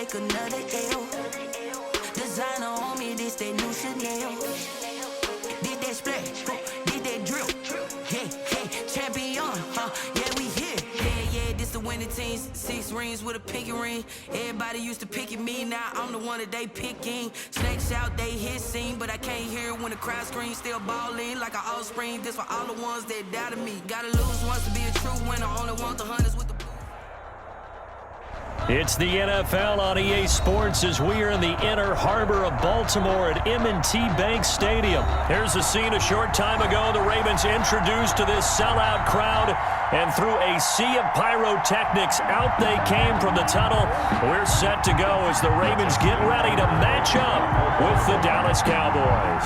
take another L. Designer on me, this that new Chanel. Did that splash, did that drill. Yeah, champion, yeah, we here. Yeah, this the winning teams. 6 rings with a pinky ring. Everybody used to pick at me, now I'm the one that they picking. Snakes out, they hit scene, but I can't hear it when the crowd screams. Still ballin' like an offspring. This for all the ones that doubted me. Gotta lose once to be a true winner. Only want the hunters with the. It's the NFL on EA Sports as we are in the inner harbor of Baltimore at M&T Bank Stadium. Here's a scene a short time ago. The Ravens introduced to this sellout crowd, and through a sea of pyrotechnics, out they came from the tunnel. We're set to go as the Ravens get ready to match up with the Dallas Cowboys.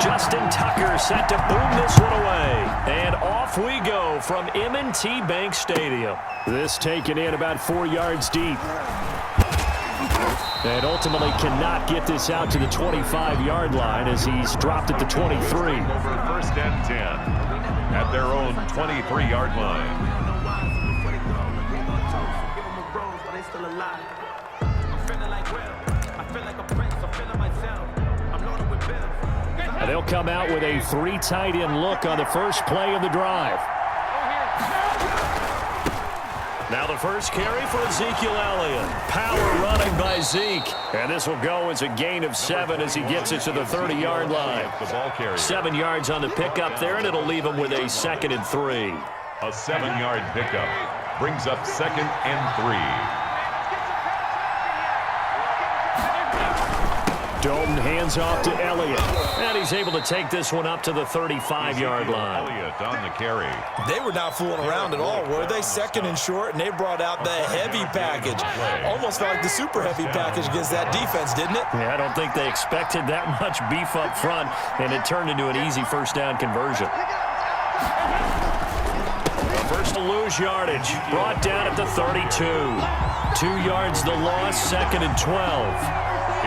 Justin Tucker set to boom this one away. And off we go from M&T Bank Stadium. This taken in about 4 yards deep. And ultimately cannot get this out to the 25-yard line as he's dropped at the 23. Over first and 10 at their own 23-yard line. They'll come out with a 3 tight end look on the first play of the drive. Now the first carry for Ezekiel Elliott. Power running by Zeke. And this will go as a gain of 7 as he gets it to the 30-yard line. 7 yards on the pickup there, and it'll leave him with a 2nd and 3. A 7-yard pickup brings up 2nd and 3. Dalton hands off to Elliott. And he's able to take this one up to the 35-yard line. Elliott on the carry. They were not fooling around at all, were they? 2nd and short, and they brought out the heavy package. Almost felt like the super heavy package against that defense, didn't it? Yeah, I don't think they expected that much beef up front, and it turned into an easy first down conversion. First to lose yardage, brought down at the 32. 2 yards the loss, 2nd and 12.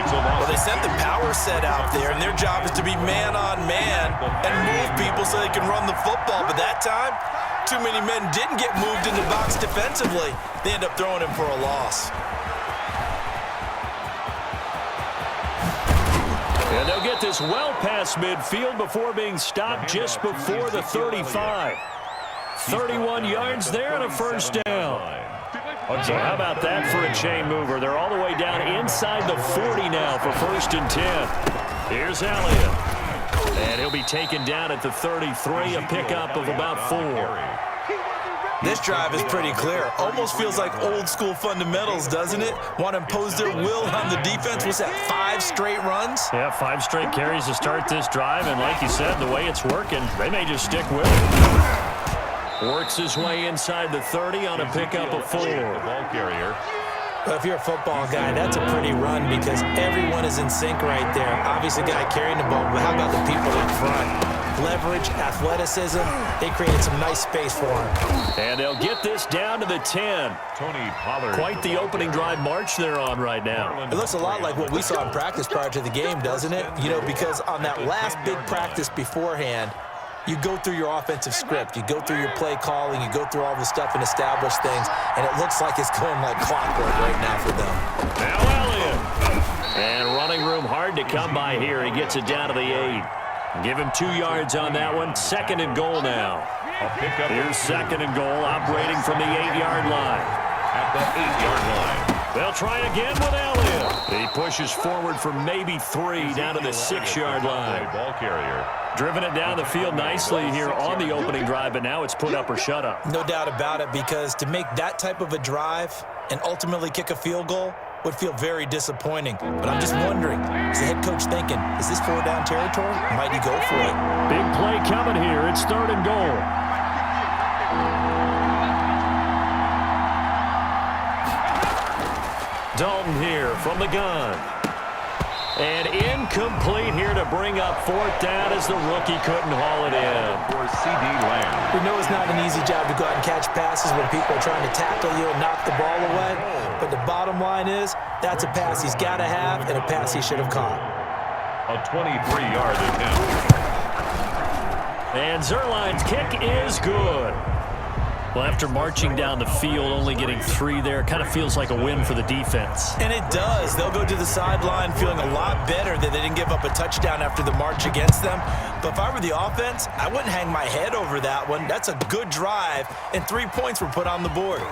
Well, they sent the power set out there, and their job is to be man-on-man and move people so they can run the football. But that time, too many men didn't get moved in the box defensively. They end up throwing him for a loss. And they'll get this well past midfield before being stopped just before the 35. 31 yards there and a first down. So how about that for a chain mover? They're all the way down inside the 40 now for 1st and 10. Here's Elliott. And he'll be taken down at the 33, a pickup of about 4. This drive is pretty clear. Almost feels like old school fundamentals, doesn't it? Want to impose their will on the defense. What's that, 5 straight runs? Yeah, 5 straight carries to start this drive. And like you said, the way it's working, they may just stick with it. Works his way inside the 30 on a pickup of 4. Ball carrier. Well, if you're a football guy, that's a pretty run because everyone is in sync right there. Obviously, the guy carrying the ball, but how about the people in front? Leverage, athleticism, they created some nice space for him. And they'll get this down to the 10. Tony Pollard. Quite the opening drive march they're on right now. It looks a lot like what we saw in practice prior to the game, doesn't it? You know, because on that last big practice beforehand, you go through your offensive script. You go through your play calling. You go through all the stuff and establish things. And it looks like it's going like clockwork right now for them. Now Elliott. And running room hard to come by here. He gets it down to the 8. Give him 2 yards on that one. 2nd and goal now. Here's 2nd and goal operating from the 8-yard line. At the 8-yard line. They'll try again with Elliott. He pushes forward for maybe 3 down to the 6-yard line. Ball carrier. Driven it down the field nicely here on the opening drive, but now it's put up or shut up. No doubt about it, because to make that type of a drive and ultimately kick a field goal would feel very disappointing. But I'm just wondering, is the head coach thinking, is this 4-down territory? Might he go for it? Big play coming here. It's 3rd and goal. Dalton here from the gun. And incomplete here to bring up 4th down as the rookie couldn't haul it in. For C.D. Lamb. We know it's not an easy job to go out and catch passes when people are trying to tackle you and knock the ball away. But the bottom line is, that's a pass he's got to have and a pass he should have caught. A 23-yard attempt. And Zerline's kick is good. Well, after marching down the field, only getting 3 there, kind of feels like a win for the defense. And it does. They'll go to the sideline feeling a lot better that they didn't give up a touchdown after the march against them. But if I were the offense, I wouldn't hang my head over that one. That's a good drive, and 3 points were put on the board.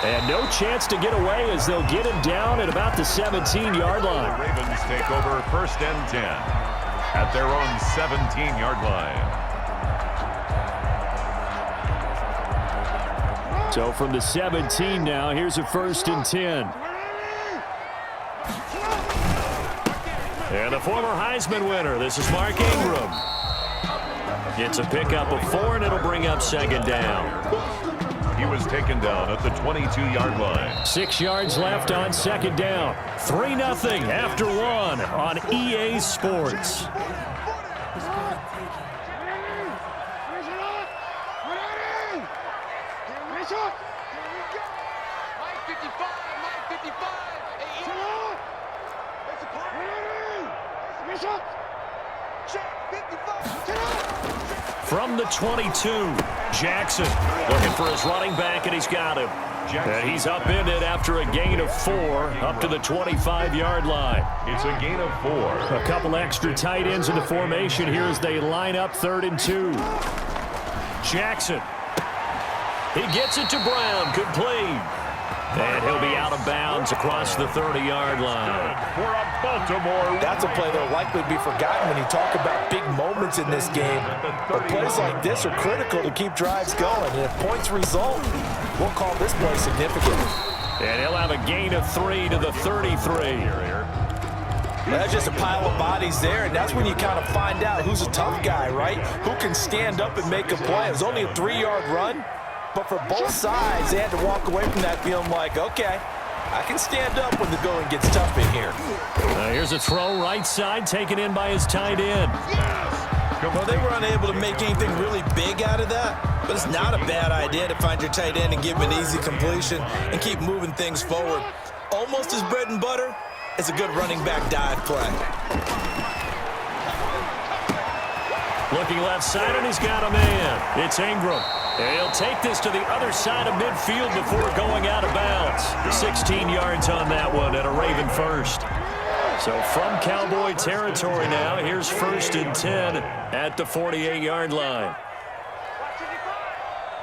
And no chance to get away as they'll get him down at about the 17-yard line. The Ravens take over 1st and 10 at their own 17-yard line. So from the 17 now, here's a 1st and 10. And the former Heisman winner, this is Mark Ingram. Gets a pickup of 4, and it'll bring up 2nd down. He was taken down at the 22-yard line. 6 yards left on 2nd down. 3-0 after 1 on EA Sports. From the 22, Jackson looking for his running back, and he's got him. And he's upended after a gain of 4 up to the 25-yard line. It's a gain of 4. A couple extra tight ends in the formation here as they line up 3rd and 2. Jackson. He gets it to Brown. Complete. And he'll be out of bounds across the 30-yard line. For a Baltimore. That's a play that'll likely be forgotten when you talk about big moments in this game. But plays like this are critical to keep drives going. And if points result, we'll call this play significant. And he'll have a gain of 3 to the 33. That's just a pile of bodies there, and that's when you kind of find out who's a tough guy, right? Who can stand up and make a play. It was only a 3-yard run. But for both sides, they had to walk away from that feeling like, okay, I can stand up when the going gets tough in here. Here's a throw right side taken in by his tight end. Well, they were unable to make anything really big out of that, but it's not a bad idea to find your tight end and give him an easy completion and keep moving things forward. Almost as bread and butter as a good running back dive play. Looking left side, and he's got a man. It's Ingram. And he'll take this to the other side of midfield before going out of bounds. 16 yards on that one and a Raven first. So from Cowboy territory now, here's 1st and 10 at the 48-yard line.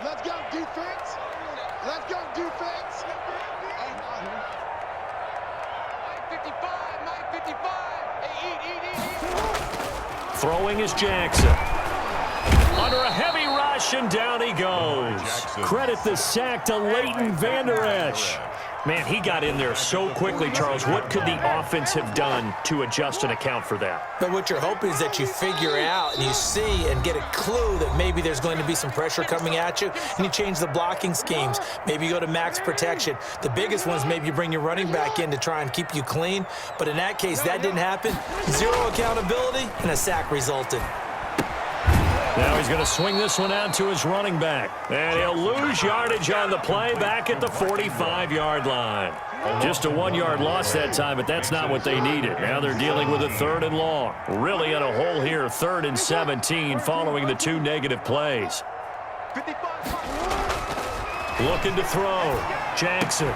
Let's go defense. Let's go defense. Mike 55. Hey, eat. Throwing is Jackson. Under a heavy rush, and down he goes. Credit the sack to Leighton Vander Esch. Man, he got in there so quickly, Charles. What could the offense have done to adjust and account for that? But what you're hoping is that you figure out and you see and get a clue that maybe there's going to be some pressure coming at you, and you change the blocking schemes. Maybe you go to max protection. The biggest one is maybe you bring your running back in to try and keep you clean. But in that case, that didn't happen. 0 accountability, and a sack resulted. Now he's going to swing this one out to his running back. And he'll lose yardage on the play back at the 45-yard line. Just a 1-yard loss that time, but that's not what they needed. Now they're dealing with a 3rd and long. Really in a hole here, 3rd and 17 following the 2 negative plays. Looking to throw. Jackson.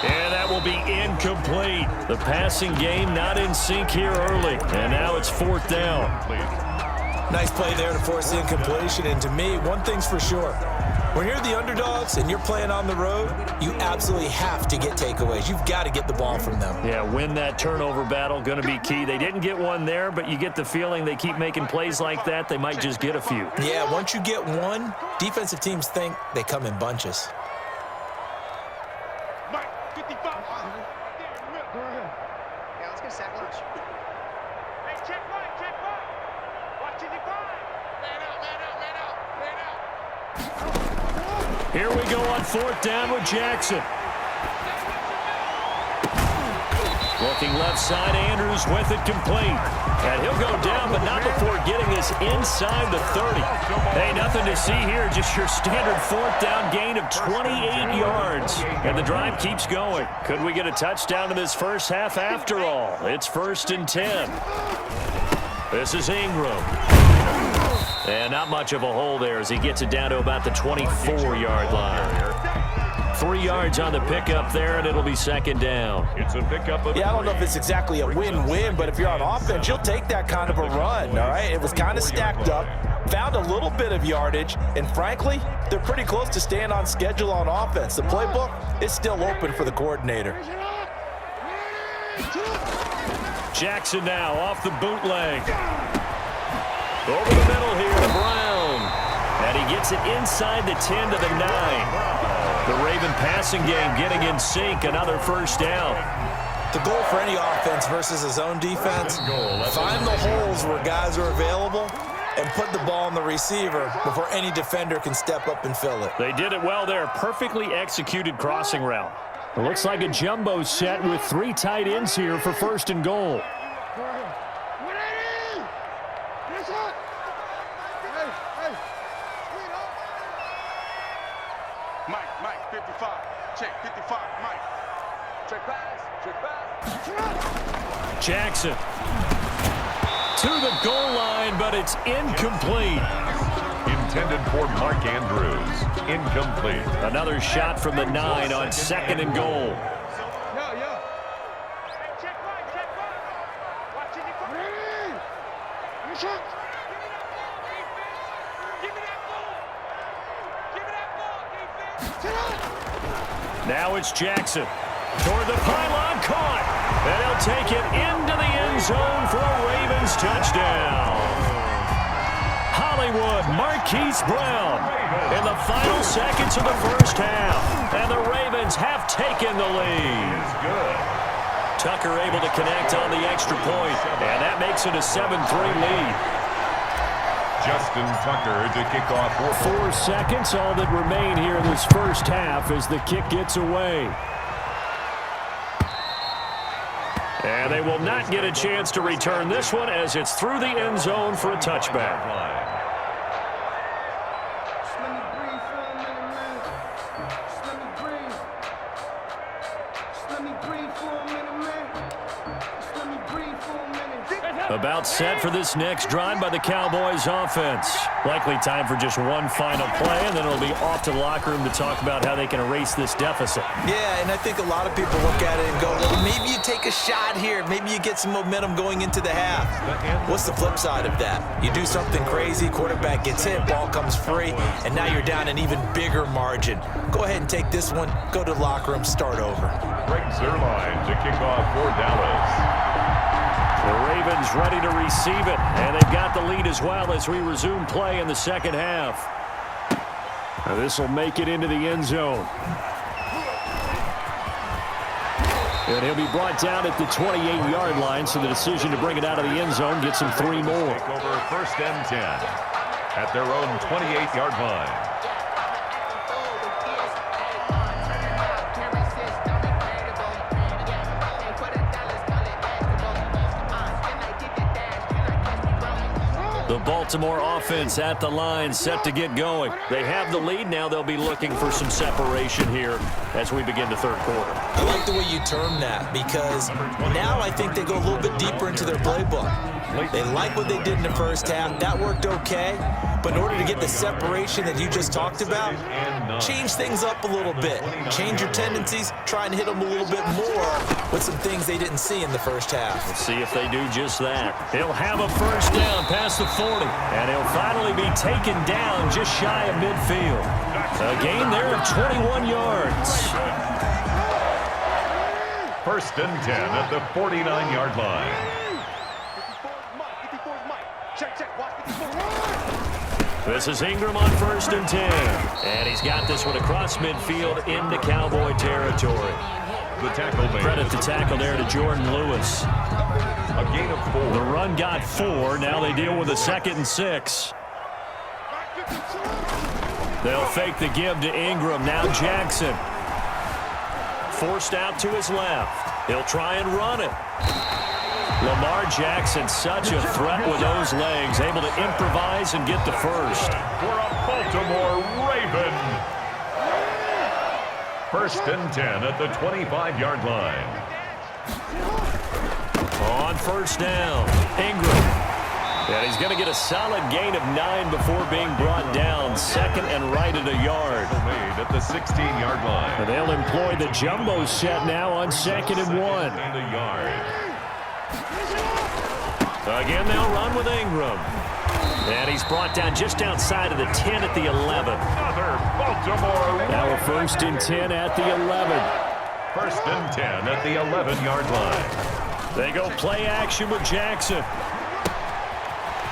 And that will be incomplete. The passing game not in sync here early. And now it's 4th down. Nice play there to force the incompletion. And to me, one thing's for sure. When you're the underdogs and you're playing on the road, you absolutely have to get takeaways. You've got to get the ball from them. Yeah, win that turnover battle, going to be key. They didn't get one there, but you get the feeling they keep making plays like that, they might just get a few. Yeah, once you get one, defensive teams think they come in bunches. Mike 55. Yeah, let's get sack lunch. Hey, check Mike. Watch 55. Man out. Here we go on 4th down with Jackson. Looking left side, Andrews with it complete. And he'll go down, but not before getting this inside the 30. Hey, nothing to see here, just your standard 4th down gain of 28 yards. And the drive keeps going. Could we get a touchdown in this first half after all? It's 1st and 10. This is Ingram. And not much of a hole there as he gets it down to about the 24-yard line. 3 yards on the pickup there, and it'll be second down. It's a pickup of Yeah, I don't know if it's exactly a win-win, but if you're on offense, you'll take that kind of a run, all right? It was kind of stacked up, found a little bit of yardage, and frankly, they're pretty close to staying on schedule on offense. The playbook is still open for the coordinator. Jackson now off the bootleg. Over the middle here to Brown. And he gets it inside the 10 to the 9. The Raven passing game getting in sync. Another first down. The goal for any offense versus his own defense, find the holes where guys are available and put the ball on the receiver before any defender can step up and fill it. They did it well there. Perfectly executed crossing route. It looks like a jumbo set with 3 tight ends here for first and goal. Mike, 55. Check, 55, Mike. Check pass. Jackson to the goal line, but it's incomplete. intended for Mark Andrews. Incomplete. Another shot from the 9 on second and goal. Check right. Watching you come in. Shot. Give me that ball. Give me that ball, defense. Now it's Jackson. Toward the pylon, caught. And he'll take it into the end zone for a Ravens touchdown. Hollywood Marquise Brown in the final seconds of the first half. And the Ravens have taken the lead. Tucker able to connect on the extra point, and that makes it a 7-3 lead. Justin Tucker to kick off. 4 seconds, all that remain here in this first half as the kick gets away. And they will not get a chance to return this one as it's through the end zone for a touchback. About set for this next drive by the Cowboys offense. Likely time for just one final play, and then it'll be off to the locker room to talk about how they can erase this deficit. Yeah, and I think a lot of people look at it and go, well, maybe you take a shot here. Maybe you get some momentum going into the half. What's the flip side of that? You do something crazy, quarterback gets hit, ball comes free, and now you're down an even bigger margin. Go ahead and take this one, go to the locker room, start over. Greg Zuerlein to kick off for Dallas. The Ravens ready to receive it, and they've got the lead as well as we resume play in the second half. This will make it into the end zone. And he'll be brought down at the 28-yard line, so the decision to bring it out of the end zone gets him 3 more. Take over first and 10 at their own 28-yard line. The Baltimore offense at the line, set to get going. They have the lead. Now they'll be looking for some separation here as we begin the third quarter. I like the way you term that because now I think they go a little bit deeper into their playbook. They like what they did in the first half. That worked okay. But in order to get the separation that you just talked about, change things up a little bit. Change your tendencies, try and hit them a little bit more with some things they didn't see in the first half. Let's see if they do just that. He'll have a first down past the 40, and he'll finally be taken down just shy of midfield. A gain there of 21 yards. First and 10 at the 49-yard line. This is Ingram on first and 10. And he's got this one across midfield into Cowboy territory. The tackle made. Credit the tackle there to Jordan Lewis. A gain of 4. The run got 4. Now they deal with a 2nd and 6. They'll fake the give to Ingram. Now Jackson. Forced out to his left. He'll try and run it. Lamar Jackson, such a threat with those legs, able to improvise and get the first. For a Baltimore Raven. First and 10 at the 25-yard line. On first down, Ingram. And he's going to get a solid gain of 9 before being brought down. Second and right at a yard. Made at the 16-yard line. And they'll employ the jumbo set now on 2nd and 1. And a yard. Again, they'll run with Ingram. And he's brought down just outside of the 10 at the 11. Another Baltimore. Now a 1st and 10 at the 11. 1st and 10 at the 11-yard line. They go play action with Jackson.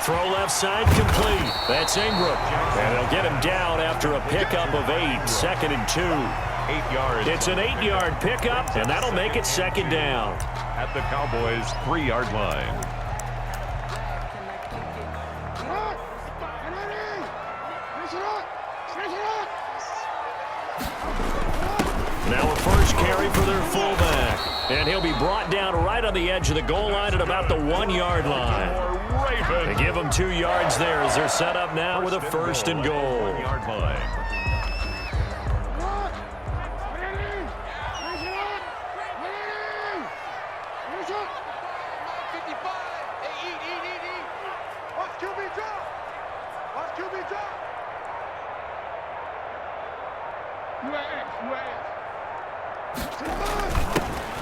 Throw left side complete. That's Ingram. And they'll get him down after a pickup of 8. 2nd and 2. 8 yards. It's an 8-yard pickup, and that'll make it 2nd down. At the Cowboys' 3-yard line. Now a first carry for their fullback. And he'll be brought down right on the edge of the goal line at about the 1-yard line. They give him 2 yards there as they're set up now with a 1st and goal. 1-yard line.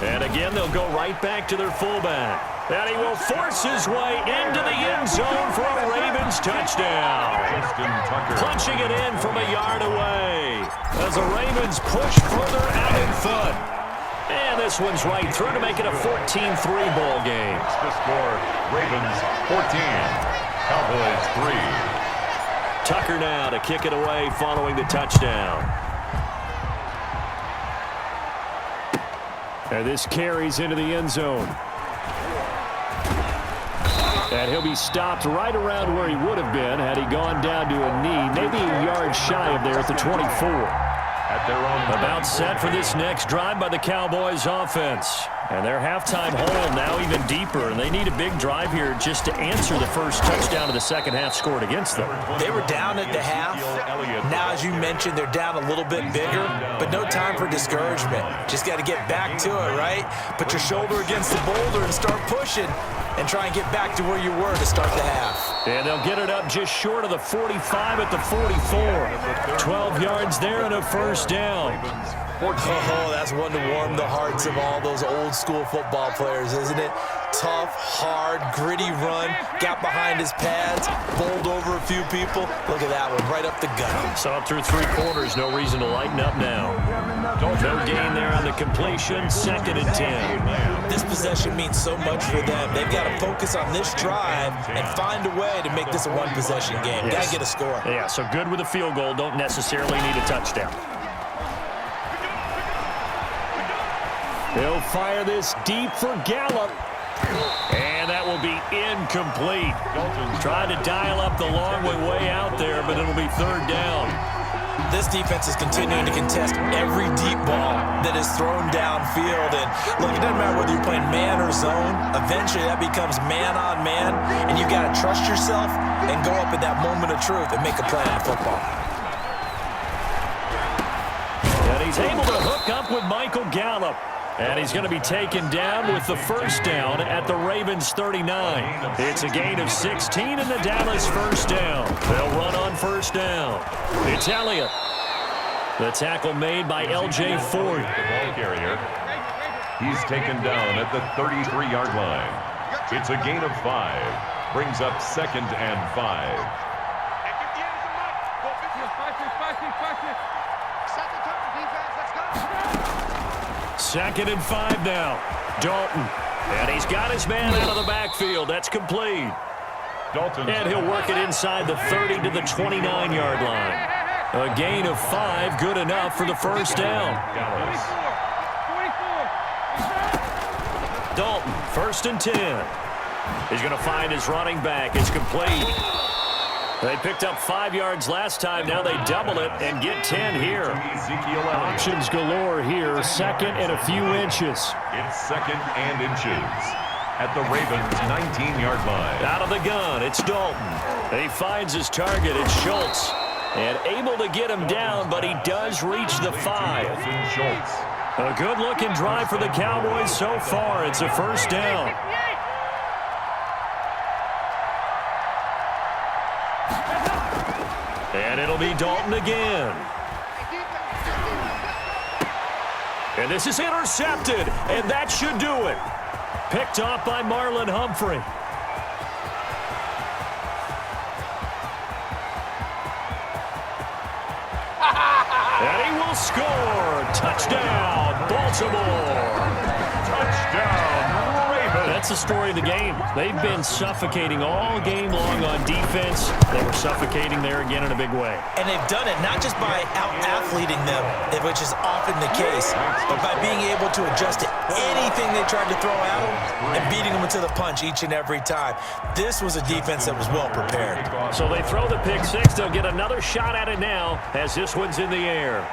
And again, they'll go right back to their fullback. And he will force his way into the end zone for a Ravens touchdown. Punching it in from a yard away as the Ravens push further out in front. And this one's right through to make it a 14-3 ball game. The score, Ravens 14, Cowboys 3. Tucker now to kick it away following the touchdown. And this carries into the end zone. And he'll be stopped right around where he would have been had he gone down to a knee, maybe a yard shy of there at the 24. At their own About set for this next drive by the Cowboys offense. And their halftime hole now even deeper, and they need a big drive here just to answer the first touchdown of the second half scored against them. They were down at the half. Now, as you mentioned, they're down a little bit bigger, but no time for discouragement. Just got to get back to it, right? Put your shoulder against the boulder and start pushing and try and get back to where you were to start the half. And they'll get it up just short of the 45 at the 44. 12 yards there and a 1st down. Oh, that's one to warm the hearts of all those old school football players, isn't it? Tough, hard, gritty run, got behind his pads, bowled over a few people. Look at that one, right up the gut. Saw it through 3 quarters, no reason to lighten up now. No gain there on the completion, 2nd and 10. This possession means so much for them. They've got to focus on this drive and find a way to make this a one-possession game. Got to get a score. Yeah, so good with a field goal, don't necessarily need a touchdown. He'll fire this deep for Gallup. And that will be incomplete. Trying to dial up the long way out there, but it'll be 3rd down. This defense is continuing to contest every deep ball that is thrown downfield. And look, it doesn't matter whether you're playing man or zone. Eventually, that becomes man on man. And you've got to trust yourself and go up at that moment of truth and make a play on football. And he's able to hook up with Michael Gallup. And he's going to be taken down with the 1st down at the Ravens 39. It's a gain of 16 in the Dallas 1st down. They'll run on 1st down. It's Elliott. The tackle made by L.J. Ford. The ball carrier. He's taken down at the 33-yard line. It's a gain of 5. Brings up 2nd and 5. 2nd and 5 now. Dalton. And he's got his man out of the backfield. That's complete. Dalton. And he'll work it inside the 30 to the 29-yard line. A gain of 5, good enough for the 1st down. Dalton, 1st and 10. He's going to find his running back. It's complete. They picked up 5 yards last time. Now they double it and get 10 here. Options galore here. 2nd and a few inches. It's 2nd and inches at the Ravens' 19-yard line. Out of the gun, it's Dalton. He finds his target. It's Schultz. And able to get him down, but he does reach the 5. Schultz. A good-looking drive for the Cowboys so far. It's a 1st down. And it'll be Dalton again. And this is intercepted, and that should do it. Picked off by Marlon Humphrey. And he will score. Touchdown, Baltimore. Touchdown, Ravens. That's the story of the game. They've been suffocating all game long on defense. They were suffocating there again in a big way. And they've done it not just by out-athleting them, which is often the case, but by being able to adjust to anything they tried to throw at them and beating them into the punch each and every time. This was a defense that was well prepared. So they throw the pick six. They'll get another shot at it now as this one's in the air.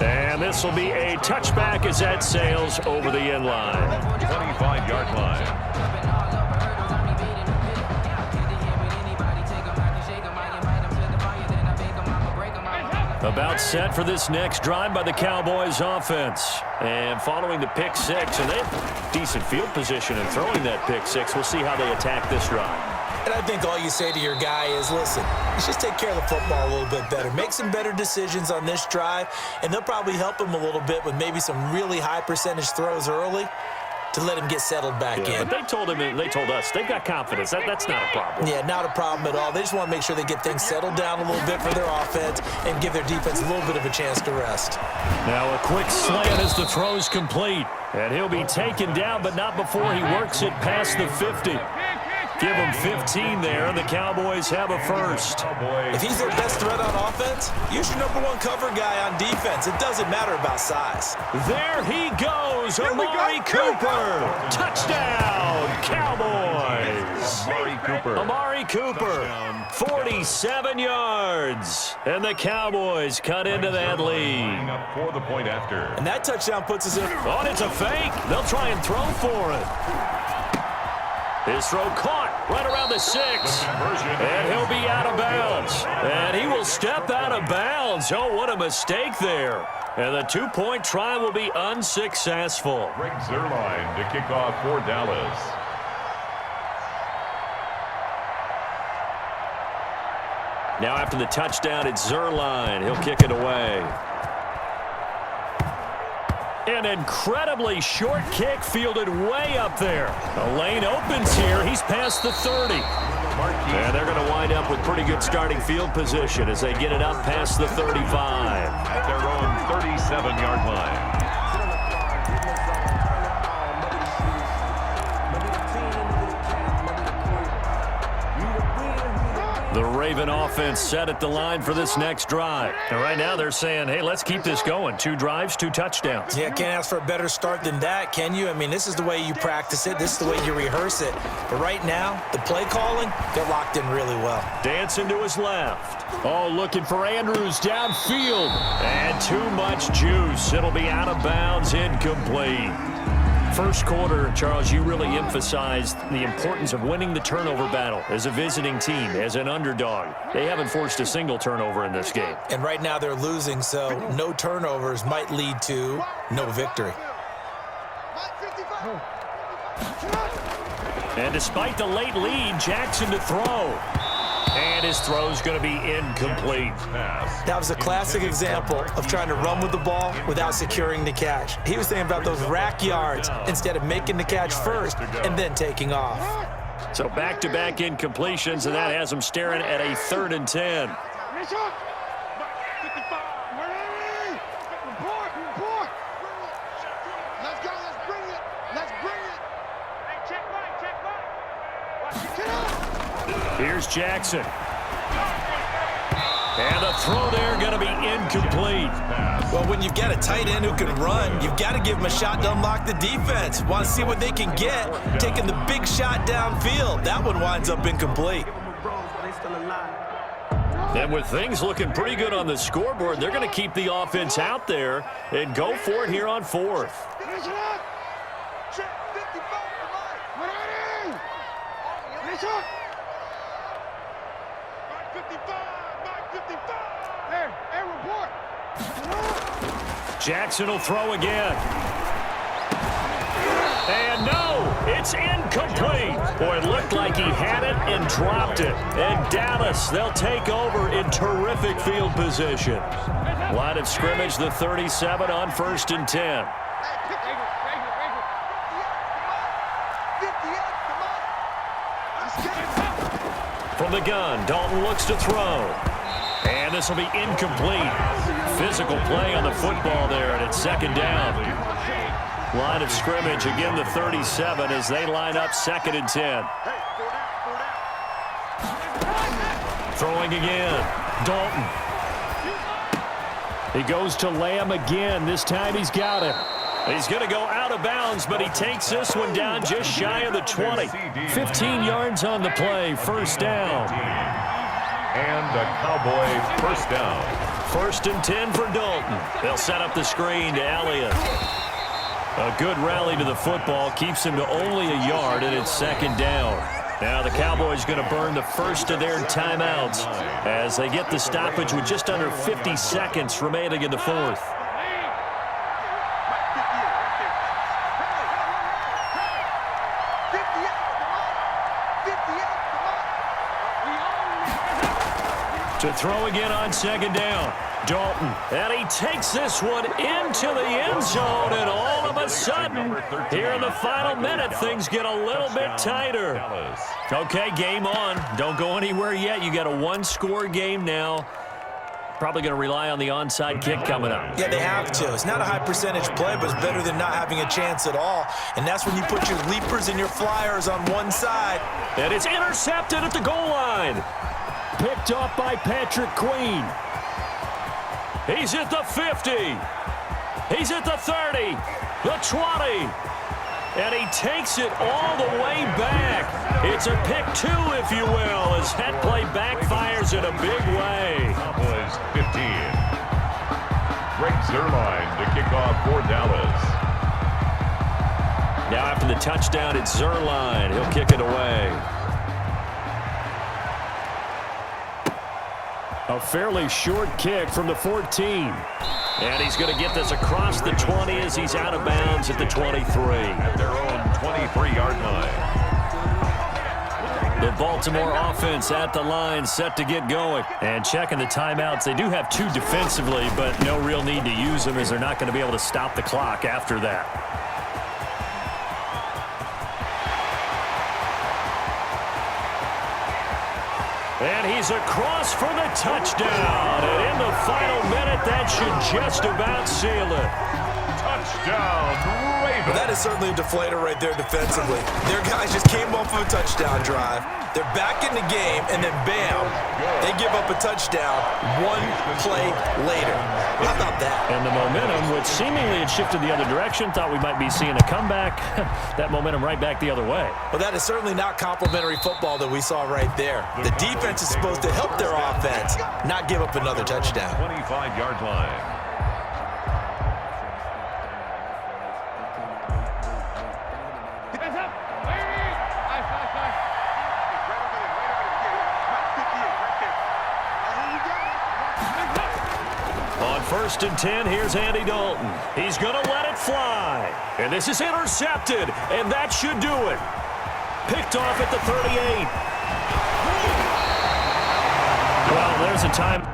And this will be a touchback as that sails over the end line. 25-yard line. About set for this next drive by the Cowboys offense. And following the pick six, and they have decent field position in throwing that pick six. We'll see how they attack this drive. And I think all you say to your guy is, listen, let's just take care of the football a little bit better. Make some better decisions on this drive, and they'll probably help him a little bit with maybe some really high percentage throws early to let him get settled back in. But they told us, they've got confidence. That's not a problem. Yeah, not a problem at all. They just want to make sure they get things settled down a little bit for their offense and give their defense a little bit of a chance to rest. Now a quick slant as the throw's complete. And he'll be taken down, but not before he works it past the 50. Give him 15 there, and the Cowboys have a first. If he's their best threat on offense, use your #1 cover guy on defense. It doesn't matter about size. There he goes, Amari Cooper. Touchdown, Cowboys. Amari Cooper, 47 yards. And the Cauboys cut into that lead. For the point after. And that touchdown puts us in. Oh, and it's a fake. They'll try and throw for it. His throw caught right around the 6. And he'll be out of bounds. And he will step out of bounds. Oh, what a mistake there. And the two-point try will be unsuccessful. Greg Zuerlein to kick off for Dallas. Now after the touchdown, it's Zuerlein. He'll kick it away. An incredibly short kick fielded way up there. The lane opens here. He's past the 30. And they're going to wind up with pretty good starting field position as they get it up past the 35. At their own 37-yard line. The Raven offense set at the line for this next drive. And right now they're saying, hey, let's keep this going. 2 drives, 2 touchdowns. Yeah, can't ask for a better start than that, can you? I mean, this is the way you practice it. This is the way you rehearse it. But right now, the play calling, they're locked in really well. Dancing to his left. Oh, looking for Andrews downfield. And too much juice. It'll be out of bounds, incomplete. First quarter, Charles, you really emphasized the importance of winning the turnover battle as a visiting team, as an underdog. They haven't forced a single turnover in this game. And right now they're losing, so no turnovers might lead to no victory. And despite the late lead, Jackson to throw. And his throw's going to be incomplete. That was a classic example of trying to run with the ball without securing the catch. He was thinking about those rack yards instead of making the catch first and then taking off. So back-to-back incompletions, and that has him staring at a 3rd and 10. Here's Jackson. And the throw there going to be incomplete. Well, when you've got a tight end who can run, you've got to give him a shot to unlock the defense. Want to see what they can get, taking the big shot downfield. That one winds up incomplete. And with things looking pretty good on the scoreboard, they're going to keep the offense out there and go for it here on 4th. Jackson will throw again. And no, It's incomplete. Boy, it looked like he had it and dropped it. And Dallas, they'll take over in terrific field position. Line of scrimmage, the 37 on 1st and 10. From the gun, Dalton looks to throw. And this will be incomplete. Physical play on the football there, and it's 2nd down. Line of scrimmage, again the 37 as they line up 2nd and 10. Throwing again. Dalton. He goes to Lamb again. This time he's got it. He's going to go out of bounds, but he takes this one down just shy of the 20. 15 yards on the play, 1st down. And a Cowboy 1st down. 1st and 10 for Dalton. They'll set up the screen to Elliott. A good rally to the football keeps him to only a yard, and it's 2nd down. Now the Cowboys going to burn the first of their timeouts as they get the stoppage with just under 50 seconds remaining in the 4th. To throw again on 2nd down. Dalton. And he takes this one into the end zone, and all of a sudden, here in the final minute, things get a little bit tighter. Okay, game on. Don't go anywhere yet. You got a 1-score game now. Probably going to rely on the onside kick coming up. Yeah, they have to. It's not a high percentage play, but it's better than not having a chance at all. And that's when you put your leapers and your flyers on one side. And it's intercepted at the goal line. Picked off by Patrick Queen. He's at the 50. He's at the 30, the 20. And he takes it all the way back. It's a pick 2, if you will, as that play backfires in a big way. Cowboys 15. Greg Zuerlein to kick off for Dallas. Now after the touchdown, it's Zuerlein. He'll kick it away. A fairly short kick from the 14. And he's going to get this across the 20 as he's out of bounds at the 23. At their own 23-yard line. The Baltimore offense at the line, set to get going. And checking the timeouts. They do have 2 defensively, but no real need to use them as they're not going to be able to stop the clock after that. And he's across for the touchdown. And in the final minute, that should just about seal it. Touchdown, Ravens. Well, that is certainly a deflator right there defensively. Their guys just came off of a touchdown drive. They're back in the game, and then bam, they give up a touchdown 1 play later. How about that? And the momentum, which seemingly had shifted the other direction, thought we might be seeing a comeback. That momentum right back the other way. Well, that is certainly not complimentary football that we saw right there. The defense is supposed to help their offense, not give up another touchdown. 25-yard line. On 1st and 10, here's Andy Dalton. He's going to let it fly. And this is intercepted, and that should do it. Picked off at the 38. Well, there's a time.